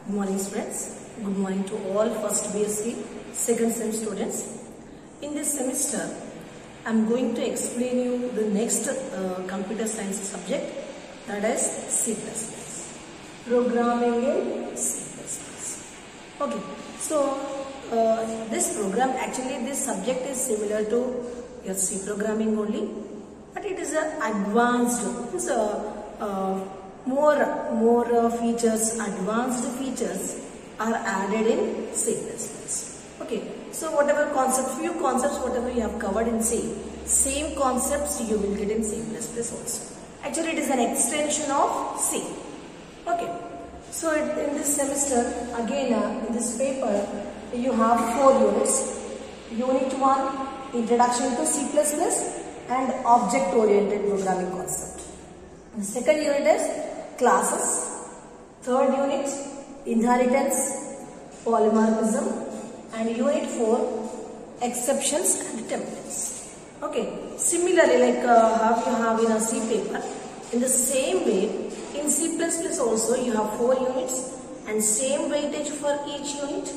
Good morning friends. Good morning to all first BSc second sem students. In this semester I am going to explain you the next computer science subject, that is C++. Programming in C++. Okay, so this program, actually this subject is similar to your C programming only, but it is an advanced, it's more features, advanced features are added in C++. Okay, so whatever concepts, few concepts whatever you have covered in C, same concepts you will get in C++ also. Actually it is an extension of C. Okay, so in this semester again in this paper you have 4 units. Unit 1, Introduction to C++ and Object Oriented Programming Concept. The second unit is Classes. Third unit, Inheritance, Polymorphism, and Unit 4, Exceptions and Templates. Okay, similarly like how you have in a C paper, in the same way in C++ also you have 4 units and same weightage for each unit,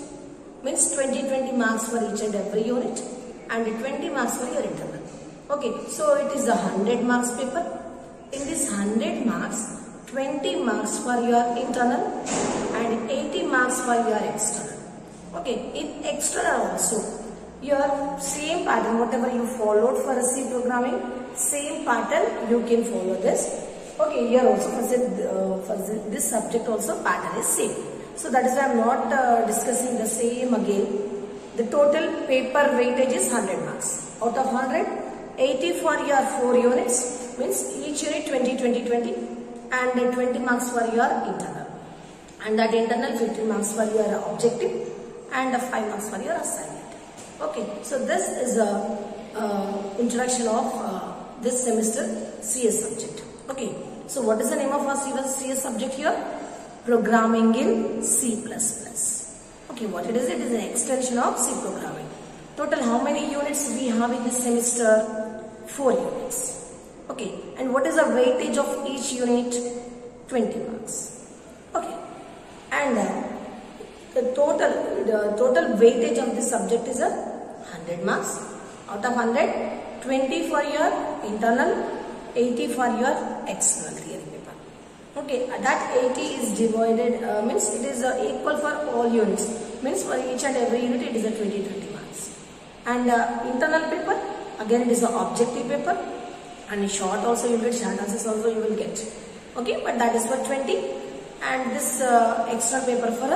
means 20 marks for each and every unit and 20 marks for your internal. Okay, so it is a 100 marks paper. In this 100 marks, 20 marks for your internal and 80 marks for your external. Okay, in external also, your same pattern, whatever you followed for a C programming, same pattern you can follow this. Okay, here also for this subject also pattern is same. So that is why I am not discussing the same again. The total paper weightage is 100 marks. Out of 100, 80 for your 4 units, means each unit 20 and 20 marks for your internal. And that internal 50 marks for your objective and 5 marks for your assignment. Okay, so this is a introduction of this semester CS subject. Okay, so what is the name of our CS subject here? Programming in C++. Okay, what it is? It is an extension of C programming. Total how many units we have in this semester? 4 units. Okay, and what is the weightage of each unit? 20 marks. Okay, and the total weightage of this subject is 100 marks. Out of 100, 20 for your internal, 80 for your external theory paper. Okay, that 80 is divided, means it is equal for all units, means for each and every unit it is a 20 marks. And internal paper, again it is an objective paper, and short also you will get, short answers also you will get. Okay, but that is for 20 and this external paper for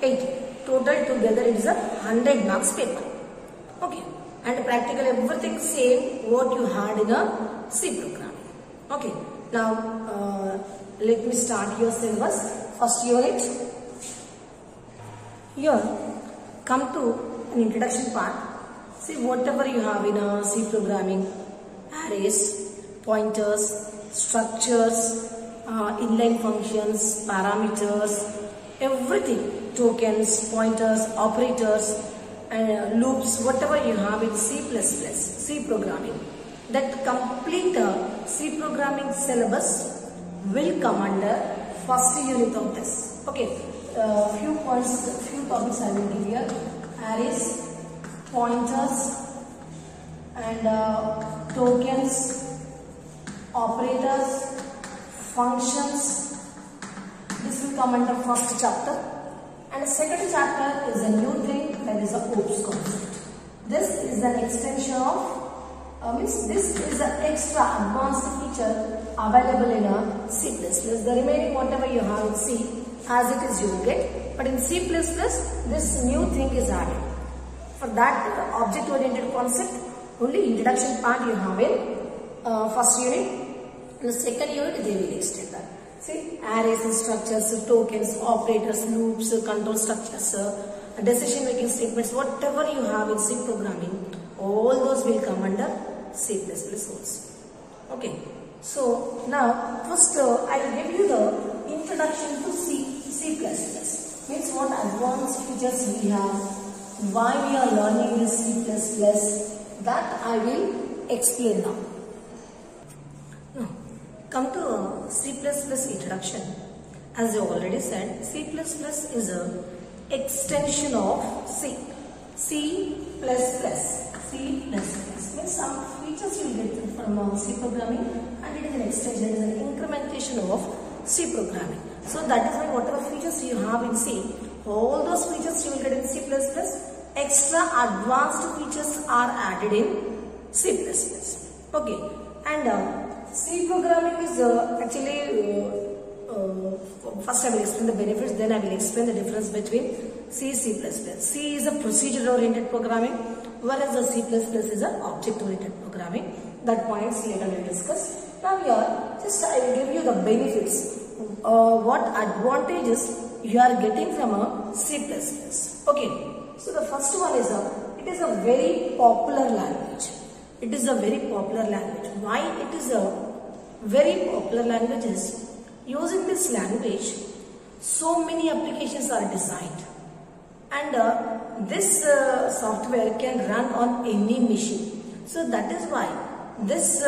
80. Total together it is a 100 marks paper. Okay, and practically everything same what you had in a C programming. Okay, now let me start your syllabus. First unit. Here, come to an introduction part. See whatever you have in a C programming, arrays, pointers, structures, inline functions, parameters, everything, tokens, pointers, operators, and loops, whatever you have in C programming. That complete C programming syllabus will come under first unit of this. Okay, few points, few topics I will give here. Arrays, pointers, and tokens, operators, functions. This will come under first chapter. And the second chapter is a new thing, that is a OOPS concept. This is an extension of means this is an extra advanced feature available in a C++. The remaining whatever you have in C, as it is you will get. But in C++, this new thing is added. For that object oriented concept, only introduction part you have in first unit. In the second unit, they will extend that. See, arrays and structures, tokens, operators, loops, control structures, decision making statements, whatever you have in C programming, all those will come under C++ also. Okay, so now first I will give you the introduction to C++. Means what advanced features we have, why we are learning this C++, that I will explain now. Now, come to C++ introduction. As I already said, C++ is a extension of C. C++. C++ means some features you will get from C programming, and it is an extension, it is an incrementation of C programming. So that is why whatever features you have in C, all those features you will get in C++. Extra advanced features are added in C++. Okay, and C programming is first I will explain the benefits, then I will explain the difference between C, C++. C is a procedure-oriented programming, whereas the C++ is an object-oriented programming. That points later we will discuss. Now here, just I will give you the benefits, what advantages you are getting from a C++. Okay, so the first one is it is a very popular language. It is a very popular language. Why it is a very popular language is, using this language, so many applications are designed, and this software can run on any machine. So that is why this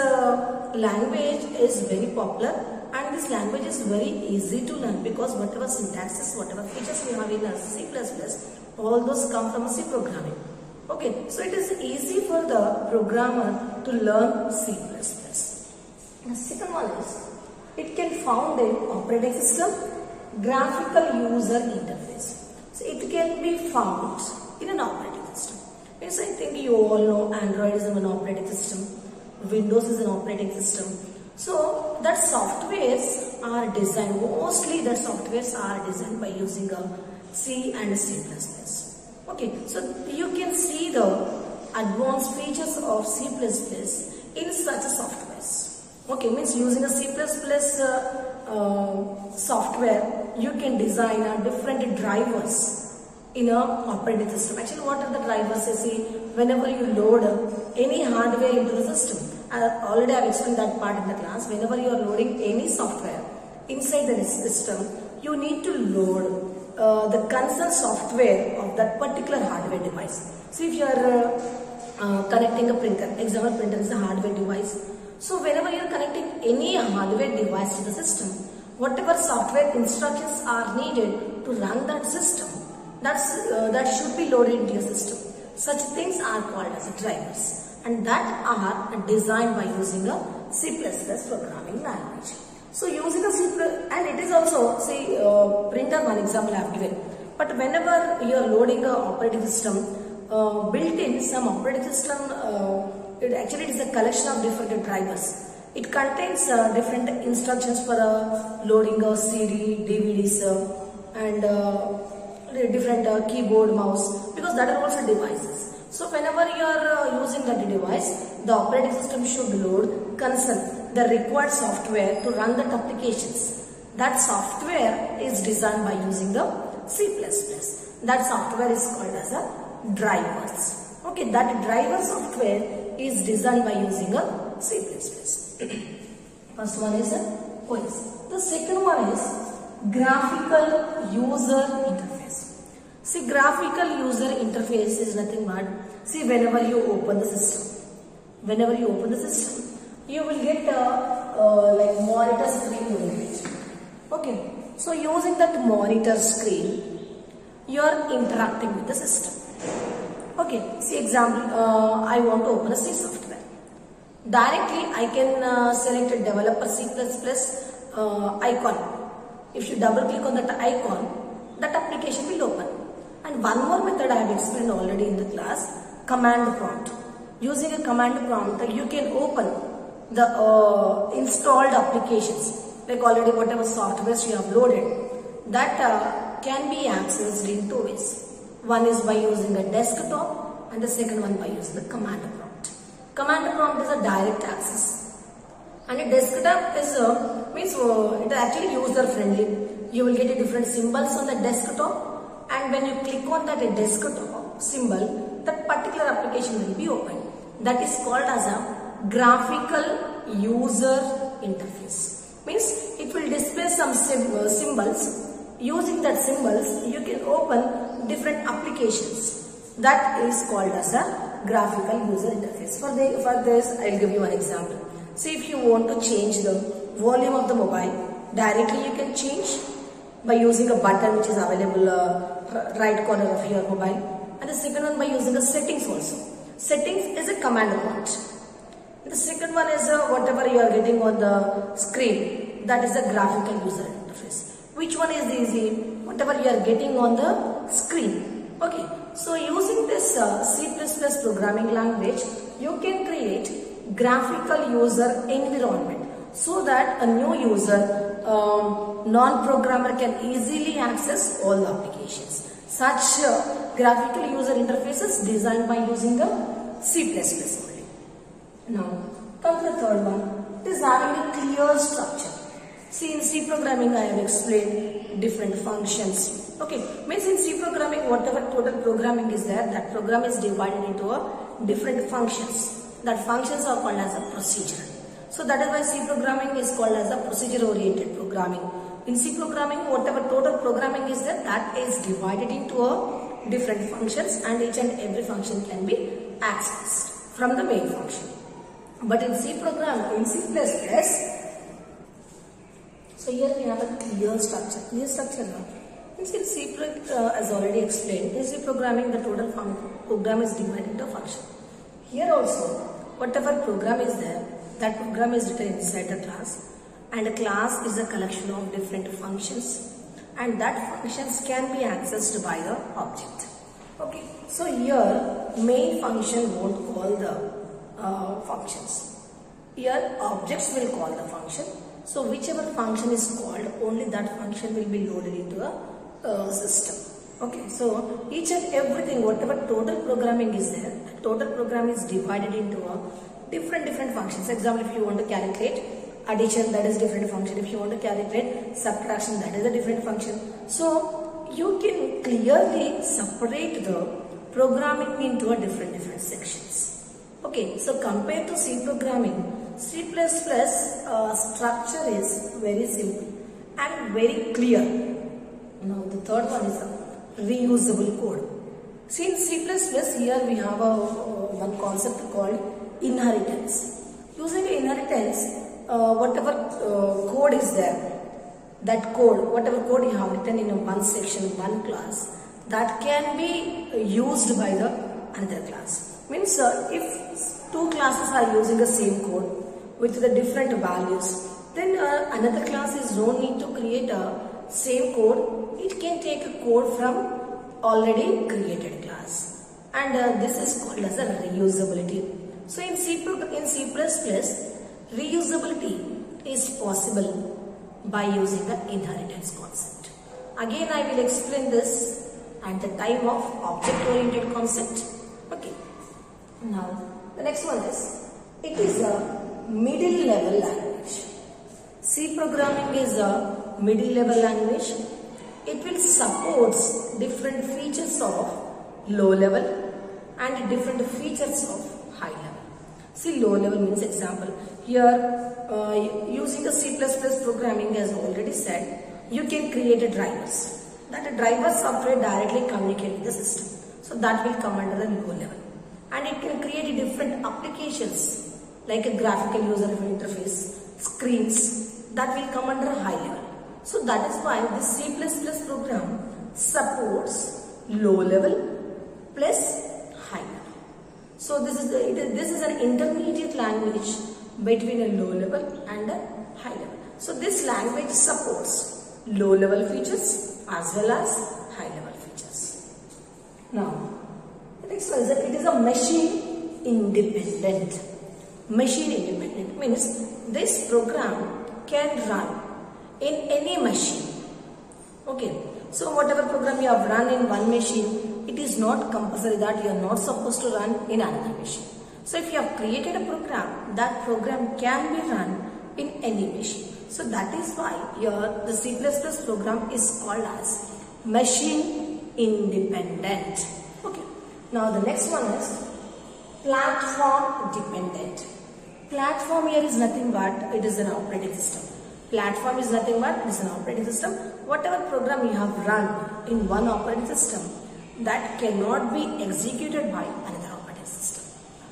language is very popular, and this language is very easy to learn, because whatever syntaxes, whatever features we have in C++, all those come from C programming. Okay, so it is easy for the programmer to learn C++. The second one is, it can found in operating system, graphical user interface. So it can be found in an operating system. Means I think you all know Android is an operating system, Windows is an operating system. So that softwares are designed, mostly that softwares are designed by using C and C++. Okay, so you can see the advanced features of C++ in such a softwares. Okay, means using a C++ software, you can design different drivers in a operating system. Actually, what are the drivers? You see, whenever you load any hardware into the system, already I have explained that part in the class. Whenever you are loading any software inside the system, you need to load the concerned software of that particular hardware device. So if you are connecting a printer, example printer is a hardware device. So whenever you are connecting any hardware device to the system, whatever software instructions are needed to run that system, that should be loaded into your system. Such things are called as drivers, and that are designed by using a C++ programming language. So using a C++, and it is also, say, printer, one example I have given. But whenever you are loading a operating system, built in some operating system, it is a collection of different drivers. It contains different instructions for loading a CD, DVDs, and different keyboard, mouse, because that are also devices. So whenever you are using that device, the operating system should load the required software to run that applications. That software is designed by using the C++. That software is called as a drivers. Okay, that driver software is designed by using a C++. First one is OS. The second one is graphical user interface. See, graphical user interface is nothing but, see, whenever you open the system, you will get like monitor screen you will get. Okay, so using that monitor screen, you are interacting with the system. Okay, see example, I want to open a C software. Directly I can select a developer C++ icon. If you double click on that icon, that application will open. And one more method I have explained already in the class, command prompt. Using a command prompt, you can open the installed applications, like already whatever softwares you have loaded, that can be accessed in two ways. One is by using a desktop, and the second one by using the command prompt. Command prompt is a direct access, and a desktop is it is actually user friendly. You will get different symbols on the desktop, and when you click on that desktop symbol, that particular application will be opened. That is called as a graphical user interface. Means it will display some symbols. Using that symbols, you can open different applications. That is called as a graphical user interface. For this, I will give you one example. See, if you want to change the volume of the mobile, directly you can change. by using a button which is available right corner of your mobile, and the second one by using the settings also. Settings is a command prompt. The second one is whatever you are getting on the screen, that is the graphical user interface. Which one is easy? Whatever you are getting on the screen. Okay, so using this C++ programming language, you can create graphical user environment so that a new user, non-programmer can easily access all the applications. Such graphical user interfaces designed by using the C++ only. Now, come to the third one. It is having a clear structure. See, in C programming I have explained different functions. Okay, means in C programming whatever total programming is there, that program is divided into different functions. That functions are called as a procedure. So that is why C programming is called as a procedure oriented programming. In C programming whatever total programming is there, that is divided into different functions, and each and every function can be accessed from the main function. But in C program, in C++, so here we have a clear structure. Clear structure now. In C, as already explained, in C programming the total program is divided into a function. Here also, whatever program is there, that program is written inside the class, and a class is a collection of different functions, and that functions can be accessed by the object. Okay, so here main function won't call the functions. Here objects will call the function. So whichever function is called, only that function will be loaded into a system. Okay, so each and everything, whatever total programming is there, the total program is divided into different functions. Example, if you want to calculate addition, that is different function. If you want to calculate subtraction, that is a different function. So you can clearly separate the programming into different sections. Okay, so compared to C programming, C++ structure is very simple and very clear. Now the third one is a reusable code. See, in C++ here we have one concept called inheritance. Using inheritance, whatever code is there, that code, whatever code you have written in one section, one class, that can be used by the another class. Means if two classes are using the same code with the different values, then another class is no need to create a same code. It can take a code from already created class, and this is called as a reusability. So in C++, reusability is possible by using the inheritance concept. Again, I will explain this at the time of object-oriented concept. Okay. Now, the next one is, it is a middle level language. C programming is a middle level language. It will support different features of low level and different features of high level. See, low level means, example, here using the C++ programming, as already said, you can create a drivers. That a driver software directly communicate with the system. So that will come under the low level. And it can create different applications like a graphical user interface, screens, that will come under a high level. So that is why this C++ program supports low level plus high level. So this is an intermediate language between a low level and a high level. So this language supports low level features as well as high level features. Now, the next one is that it is a machine independent. Machine independent means this program can run in any machine. Okay, so whatever program you have run in one machine, it is not compulsory that you are not supposed to run in another machine. So if you have created a program, that program can be run in any machine. So that is why the C++ program is called as machine independent. Okay, now the next one is platform dependent. Platform here is nothing but it is an operating system. Platform is nothing but it is an operating system. Whatever program you have run in one operating system, that cannot be executed by another operating system.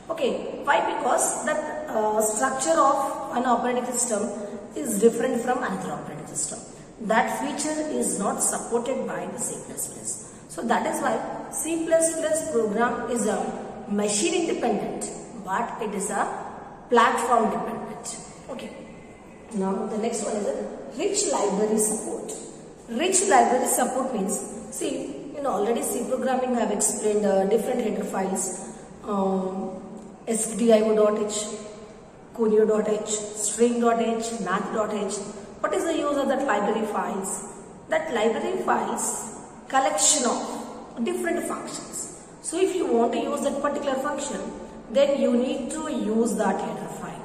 Okay, why? Because that structure of an operating system is different from another operating system. that feature is not supported by the C++. So that is why C++ program is a machine independent, but it is a platform dependent. Okay. Now the next one is a rich library support. Rich library support means, see, already C programming I have explained different header files, stdio.h, conio.h, string.h, math.h. What is the use of that library files? That library files collection of different functions. So if you want to use that particular function, then you need to use that header file,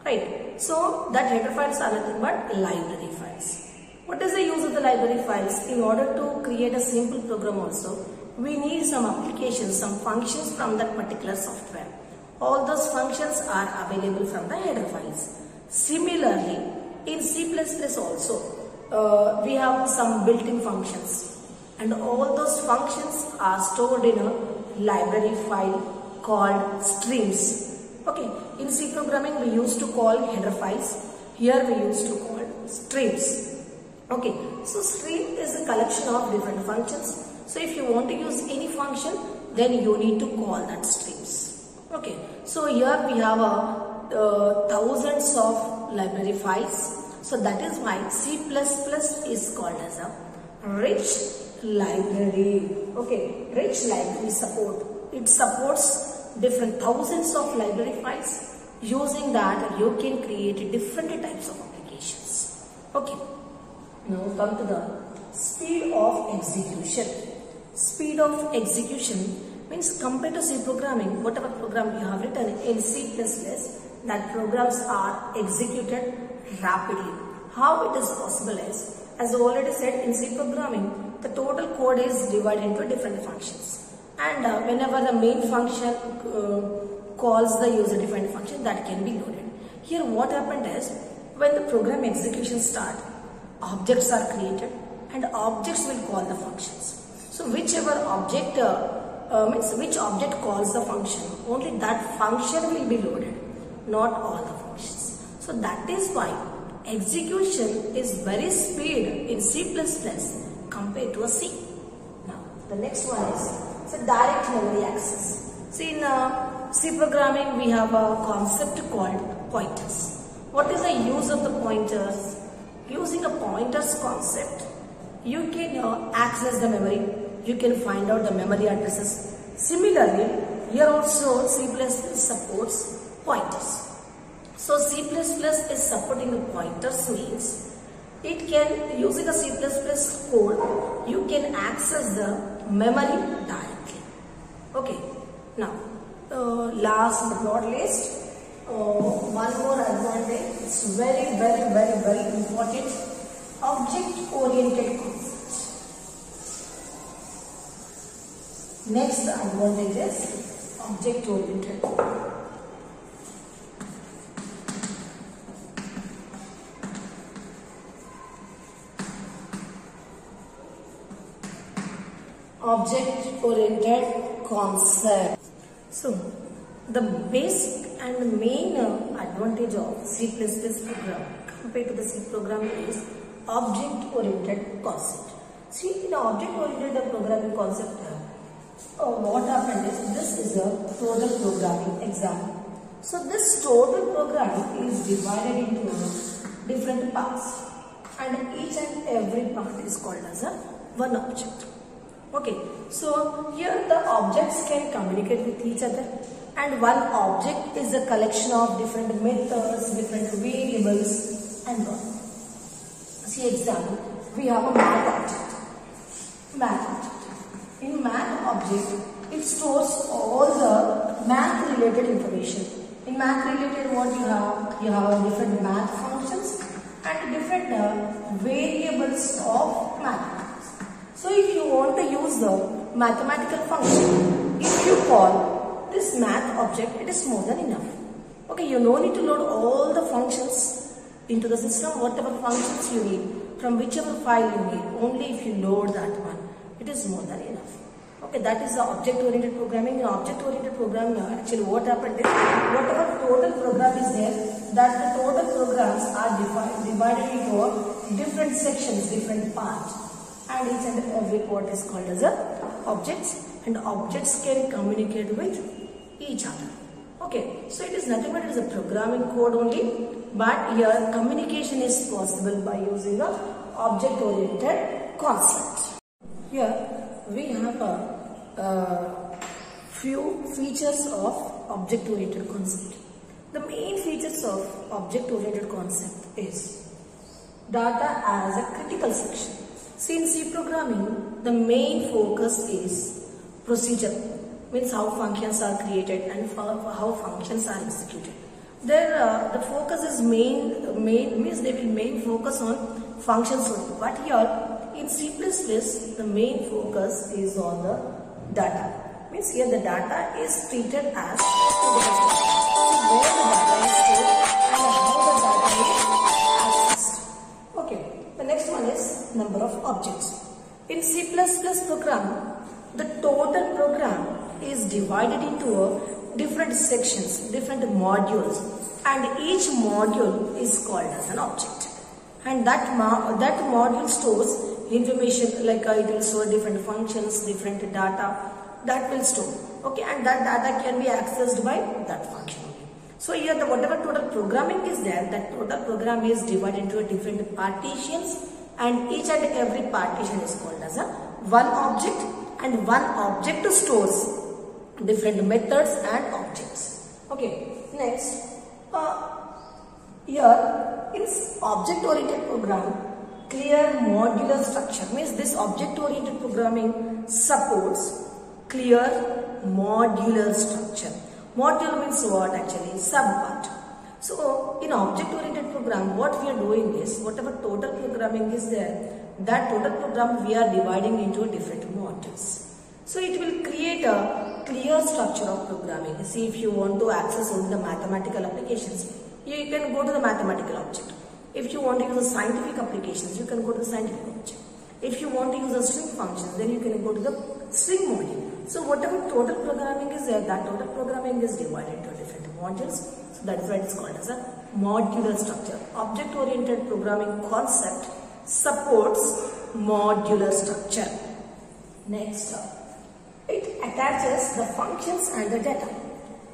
right? So that header files are nothing but library files. What is the use of the library files? In order to create a simple program also, we need some applications, some functions from that particular software. All those functions are available from the header files. Similarly, in C++ also, we have some built-in functions, and all those functions are stored in a library file called streams. Okay, in C programming we used to call header files. Here we used to call streams. Okay, so stream is a collection of different functions. So if you want to use any function, then you need to call that streams. Okay, so here we have thousands of library files. So that is why C++ is called as a rich library. Okay, rich library support. It supports different thousands of library files. Using that, you can create different types of applications. Okay. Now come to the speed of execution. Speed of execution means compared to C programming, whatever program you have written in C++, that programs are executed rapidly. How it is possible is, as I already said, in C programming, the total code is divided into different functions. And whenever the main function calls the user-defined function, that can be loaded. Here what happened is, when the program execution starts, objects are created and objects will call the functions. So whichever object means which object calls the function, only that function will be loaded, not all the functions. So that is why execution is very speed in C++ compared to a C. Now the next one is direct memory access. See, in C programming we have a concept called pointers. What is the use of the pointers? Using a pointers concept, you can access the memory, you can find out the memory addresses. Similarly, here also C++ supports pointers. So C++ is supporting the pointers means it can, using a C++ code, you can access the memory directly. Okay, now last but not least, one more advantage, it's very important, object-oriented concept. Next advantage is object-oriented. Object-oriented concept. So, the basic and main advantage of C++ program compared to the C program is object-oriented concept. See, in object-oriented programming concept, what happened is, this is a total programming example. So, this total program is divided into different parts, and each and every part is called as a one object. Okay, so here the objects can communicate with each other, and one object is a collection of different methods, different variables, and all. See example, we have a math object. In math object, it stores all the math related information. In math related, what you have different math functions and different variables of math. So if you want to use the mathematical function, if you call this math object, it is more than enough. Okay, you no need to load all the functions into the system, whatever functions you need, from whichever file you need, only if you load that one, it is more than enough. Okay, that is the object-oriented programming. In object-oriented programming, actually what happened is, whatever total program is there, that the total programs are divided into different sections, different parts, and each and every part is called as a objects, and objects can communicate with each other. Okay, so it is nothing but it is a programming code only, but here communication is possible by using a object-oriented concept. Here we have a few features of object-oriented concept. The main features of object-oriented concept is data as a critical section. See, in C programming, the main focus is procedure, means how functions are created and how functions are executed. There, the focus is means they will main focus on functions only. But here in C++, the main focus is on the data. Means here the data is treated as where the data is stored and how the data is accessed. Okay, the next one is number of objects. In C++ program, the total program is divided into different sections, different modules, and each module is called as an object. And that module stores information, like it will store different functions, different data that will store. Okay, and that data can be accessed by that function. So here the whatever total programming is there, that total program is divided into different partitions, and each and every partition is called as a one object, and one object stores different methods and objects. Okay, next here in object-oriented program, clear modular structure means this object-oriented programming supports clear modular structure. Module means what actually? Subpart. So in object-oriented program, what we are doing is whatever total programming is there, that total program we are dividing into different modules. So it will create a clear structure of programming. See, if you want to access only the mathematical applications, you can go to the mathematical object. If you want to use the scientific applications, you can go to the scientific object. If you want to use a string function, then you can go to the string module. So whatever total programming is there, that total programming is divided into different modules. So that is why it is called as a modular structure. Object-oriented programming concept supports modular structure. Next, it attaches the functions and the data.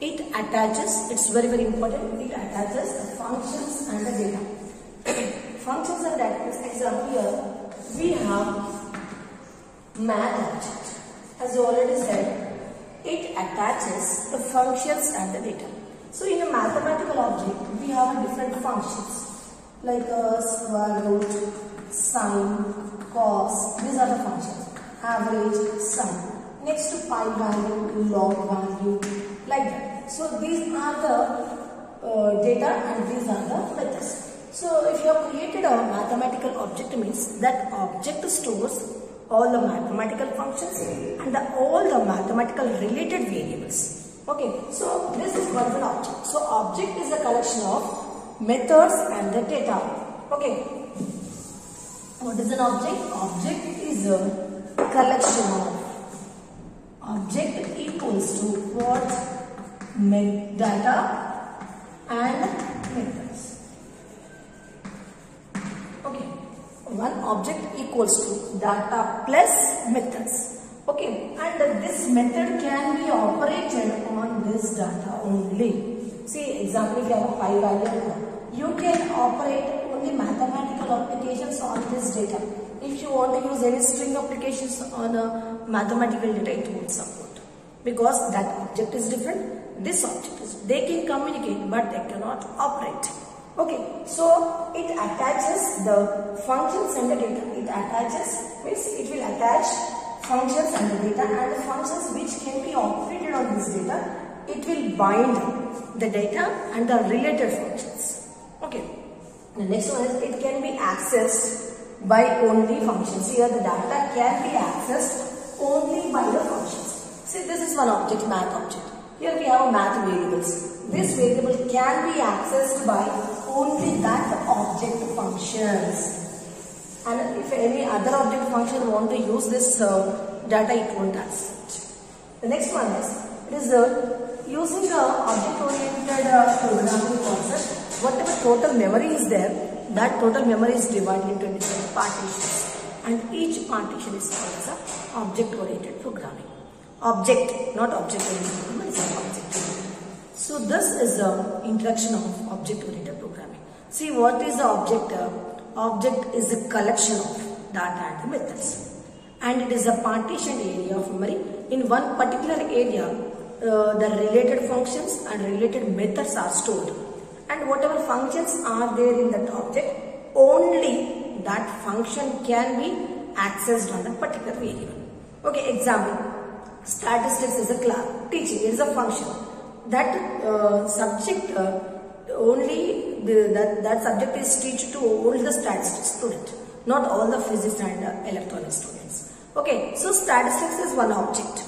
It attaches, it's very important, it attaches the functions and the data. Functions and data, for example here, we have math object. As you already said, it attaches the functions and the data. So in a mathematical object, we have different functions like square root, sine, cos, these are the functions. Average, sum. Next to pi value, log value, like that. So these are the data and these are the methods. So if you have created a mathematical object, means that object stores all the mathematical functions and all the mathematical related variables. Okay, so this is what is an object. So object is a collection of methods and the data. Okay, what is an object? Object is a collection of. Object equals to what? Data and methods. Okay, one object equals to data plus methods. Okay, and this method can be operated on this data only. See, example, if you have a pi value, you can operate only mathematical applications on this data. If you want to use any string applications on a mathematical data, it won't support, because that object is different. This object is, they can communicate but they cannot operate. Okay, so it attaches the functions and the data. It attaches means it will attach functions and the data, and the functions which can be operated on this data, it will bind the data and the related functions. Okay, the next one is it can be accessed by only functions. Here the data can be accessed only by the functions. See, this is one object, math object. Here we have math variables. This variable can be accessed by only that object functions. And if any other object function want to use this data, it won't access it. The next one is, it is using the object-oriented programming concept. Whatever total memory is there, that total memory is divided into different partitions, and each partition is called as a object-oriented programming. Object, not object-oriented programming, it's an object. So this is the introduction of object-oriented programming. See, what is the object? Object is a collection of data and methods, and it is a partitioned area of memory. In one particular area, the related functions and related methods are stored, and whatever functions are there in that object, only that function can be accessed on that particular variable. Okay, example, statistics is a class, teaching is a function. That subject that subject is teach to only the statistics student, not all the physics and electronics students. Okay, so statistics is one object.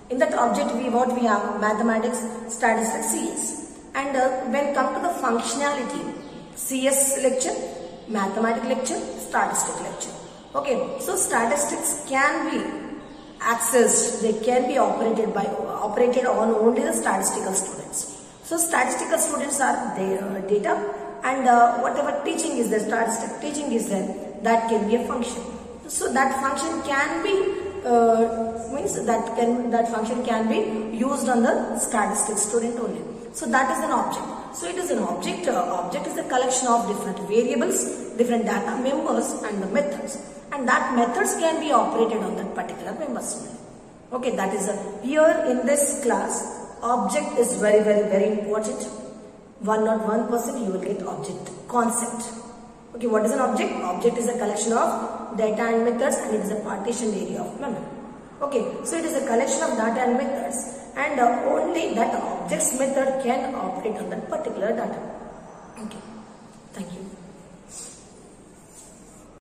In that object we have mathematics, statistics, CS, and when come to the functionality, CS lecture, mathematics lecture, statistics lecture. Okay, so statistics can be accessed, they can be operated on only the statistical students. So statistical students are their data, and whatever teaching is there, statistic teaching is there, that can be a function. So that function can be that function can be used on the statistics student only. So that is an object. So it is an object. Object is a collection of different variables, different data members, and the methods. And that methods can be operated on that particular members only. Okay, that is here in this class. Object is very, very, very important. 101% you will get object concept. Okay, what is an object? Object is a collection of data and methods, and it is a partitioned area of memory. Okay, so it is a collection of data and methods, and only that object's method can operate on that particular data. Okay.